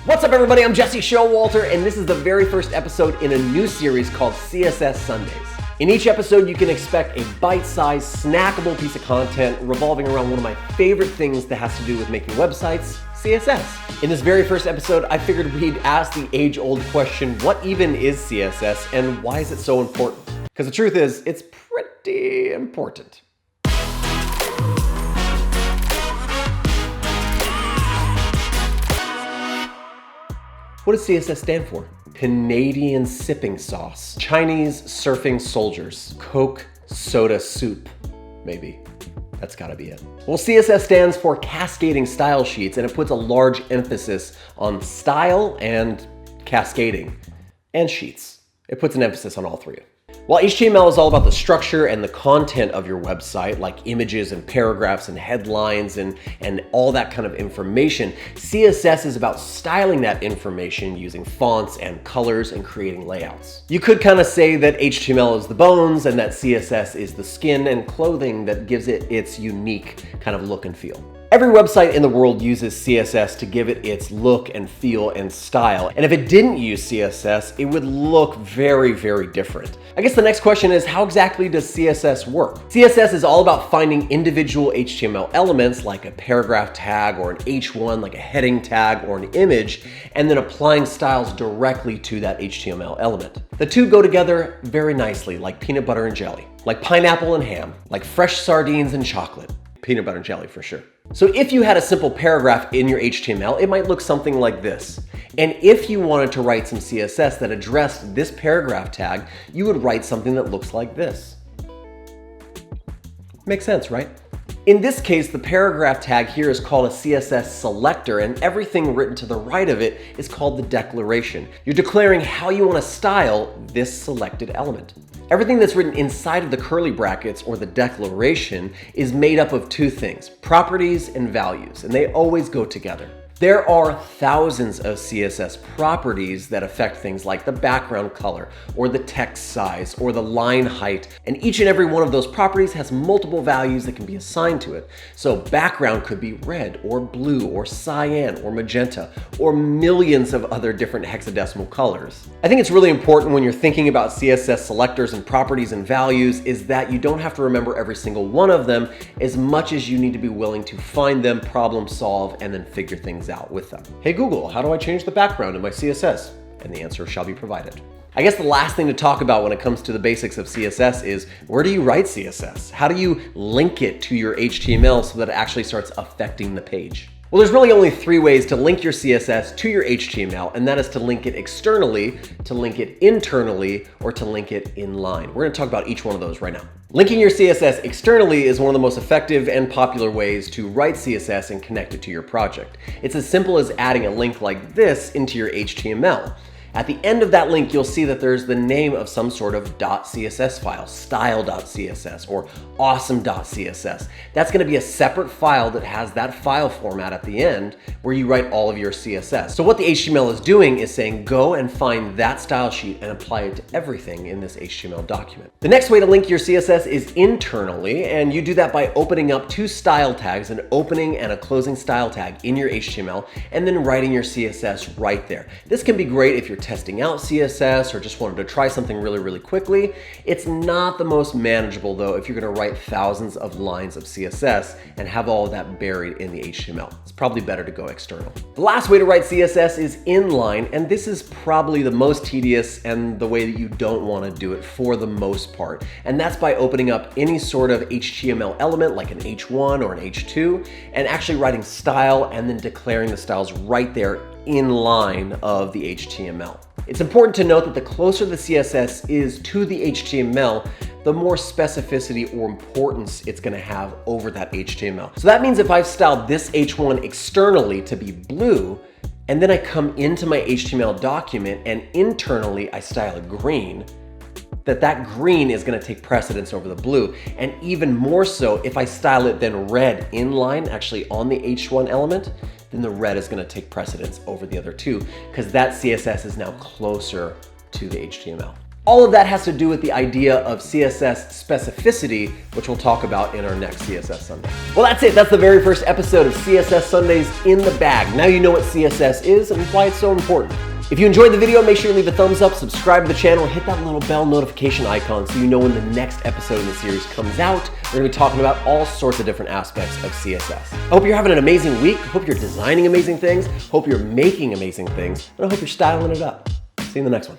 What's up everybody, I'm Jesse Showalter, and this is the very first episode in a new series called CSS Sundays. In each episode, you can expect a bite-sized, snackable piece of content revolving around one of my favorite things that has to do with making websites, CSS. In this very first episode, I figured we'd ask the age-old question, what even is CSS and why is it so important? Because the truth is, it's pretty important. What does CSS stand for? Canadian sipping sauce, Chinese surfing soldiers, Coke soda soup, maybe. That's gotta be it. Well, CSS stands for cascading style sheets, and it puts a large emphasis on style and cascading, and sheets. It puts an emphasis on all three. While HTML is all about the structure and the content of your website, like images and paragraphs and headlines and all that kind of information, CSS is about styling that information using fonts and colors and creating layouts. You could kind of say that HTML is the bones and that CSS is the skin and clothing that gives it its unique kind of look and feel. Every website in the world uses CSS to give it its look and feel and style. And if it didn't use CSS, it would look very, very different. I guess the next question is, how exactly does CSS work? CSS is all about finding individual HTML elements like a paragraph tag or an H1, like a heading tag or an image, and then applying styles directly to that HTML element. The two go together very nicely, like peanut butter and jelly, like pineapple and ham, like fresh sardines and chocolate. Peanut butter and jelly for sure. So if you had a simple paragraph in your HTML, it might look something like this. And if you wanted to write some CSS that addressed this paragraph tag, you would write something that looks like this. Makes sense, right? In this case, the paragraph tag here is called a CSS selector, and everything written to the right of it is called the declaration. You're declaring how you want to style this selected element. Everything that's written inside of the curly brackets or the declaration is made up of two things, properties and values, and they always go together. There are thousands of CSS properties that affect things like the background color or the text size or the line height, and each and every one of those properties has multiple values that can be assigned to it. So background could be red or blue or cyan or magenta or millions of other different hexadecimal colors. I think it's really important when you're thinking about CSS selectors and properties and values is that you don't have to remember every single one of them as much as you need to be willing to find them, problem solve, and then figure things out with them. Hey Google, how do I change the background in my CSS? And the answer shall be provided. I guess the last thing to talk about when it comes to the basics of CSS is, where do you write CSS? How do you link it to your HTML so that it actually starts affecting the page? Well, there's really only three ways to link your CSS to your HTML, and that is to link it externally, to link it internally, or to link it inline. We're going to talk about each one of those right now. Linking your CSS externally is one of the most effective and popular ways to write CSS and connect it to your project. It's as simple as adding a link like this into your HTML. At the end of that link, you'll see that there's the name of some sort of .css file, style.css or awesome.css. That's going to be a separate file that has that file format at the end where you write all of your CSS. So what the HTML is doing is saying, go and find that style sheet and apply it to everything in this HTML document. The next way to link your CSS is internally, and you do that by opening up two style tags, an opening and a closing style tag in your HTML, and then writing your CSS right there. This can be great if you're testing out CSS or just wanted to try something really, really quickly. It's not the most manageable though if you're going to write thousands of lines of CSS and have all of that buried in the HTML. It's probably better to go external. The last way to write CSS is inline, and this is probably the most tedious and the way that you don't want to do it for the most part. And that's by opening up any sort of HTML element like an H1 or an H2 and actually writing style and then declaring the styles right there in line of the HTML. It's important to note that the closer the CSS is to the HTML, the more specificity or importance it's going to have over that HTML. So that means if I've styled this H1 externally to be blue, and then I come into my HTML document and internally I style it green, that green is going to take precedence over the blue. And even more so, if I style it then red inline, actually on the H1 element, then the red is going to take precedence over the other two because that CSS is now closer to the HTML. All of that has to do with the idea of CSS specificity, which we'll talk about in our next CSS Sunday. Well, that's it. That's the very first episode of CSS Sundays in the bag. Now you know what CSS is and why it's so important. If you enjoyed the video, make sure you leave a thumbs up, subscribe to the channel, and hit that little bell notification icon so you know when the next episode in the series comes out. We're going to be talking about all sorts of different aspects of CSS. I hope you're having an amazing week. I hope you're designing amazing things. Hope you're making amazing things. And I hope you're styling it up. See you in the next one.